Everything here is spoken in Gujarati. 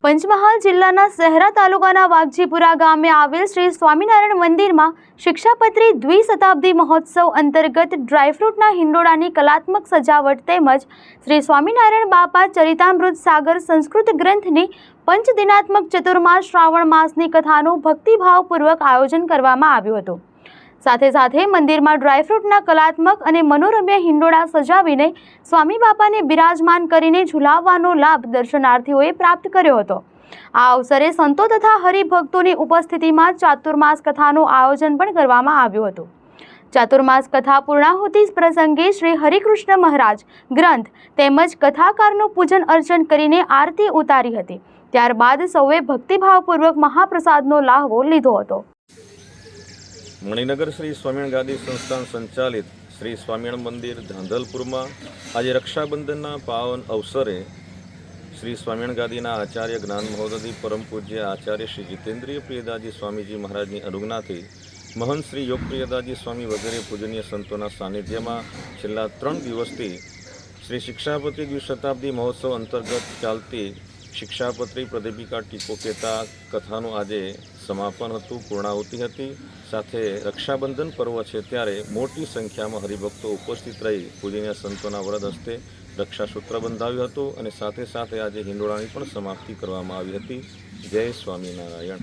પંચમહાલ જિલ્લાના શહેરા તાલુકાના વાઘજીપુરા ગામે આવેલ શ્રી સ્વામિનારાયણ મંદિરમાં શિક્ષાપત્રી દ્વિશતાબ્દી મહોત્સવ અંતર્ગત ડ્રાયફ્રૂટના હિંડોળાની કલાત્મક સજાવટ તેમજ શ્રી સ્વામિનારાયણ બાપા ચરિતામૃત સાગર સંસ્કૃત ગ્રંથની પંચદિનાત્મક ચતુર્માસ શ્રાવણ માસની કથાનું ભક્તિભાવપૂર્વક આયોજન કરવામાં આવ્યું હતું। સાથે સાથે મંદિરમાં ડ્રાયફ્રૂટના કલાત્મક અને મનોરમ્ય હિંડોળા સજાવીને સ્વામી બાપાને બિરાજમાન કરીને ઝુલાવવાનો લાભ દર્શનાર્થીઓએ પ્રાપ્ત કર્યો હતો। આ અવસરે સંતો તથા હરિભક્તોની ઉપસ્થિતિમાં ચાતુર્માસ કથાનું આયોજન પણ કરવામાં આવ્યું હતું। ચાતુર્માસ કથા પૂર્ણાહુતિ પ્રસંગે શ્રી હરિકૃષ્ણ મહારાજ ગ્રંથ તેમજ કથાકારનું પૂજન અર્ચન કરીને આરતી ઉતારી હતી। ત્યારબાદ સૌએ ભક્તિભાવપૂર્વક મહાપ્રસાદનો લાહવો લીધો હતો। મણિનગર શ્રી સ્વામિનારાયણ ગાદી સંસ્થાન સંચાલિત શ્રી સ્વામિનારાયણ મંદિર ધાંધલપુરમાં આજે રક્ષાબંધનના પાવન અવસરે શ્રી સ્વામિનારાયણ ગાદીના આચાર્ય જ્ઞાન મહોદધિ પરમ પૂજ્ય આચાર્ય શ્રી જીતેન્દ્રિય પ્રિયદાસજી સ્વામીજી મહારાજની અનુજ્ઞાથી મહંત શ્રી યોગપ્રિયદાસજી સ્વામી વગેરે પૂજનીય સંતોના સાનિધ્યમાં છેલ્લા 3 દિવસથી શ્રી શિક્ષાપત્રી દ્વિશતાબ્દી મહોત્સવ અંતર્ગત ચાલતી શિક્ષાપત્રી પ્રદીપિકા ટીપો કહેતા કથાનું આજે સમાપન હતું, પૂર્ણાહુતિ હતી। સાથે રક્ષાબંધન પર્વ છે ત્યારે મોટી સંખ્યામાં હરિભક્તો ઉપસ્થિત રહી પૂજનીય સંતોના વરદ હસ્તે રક્ષાસૂત્ર બંધાવ્યું હતું અને સાથે સાથે આજે હિંડોળાની પણ સમાપ્તિ કરવામાં આવી હતી। જય સ્વામિનારાયણ।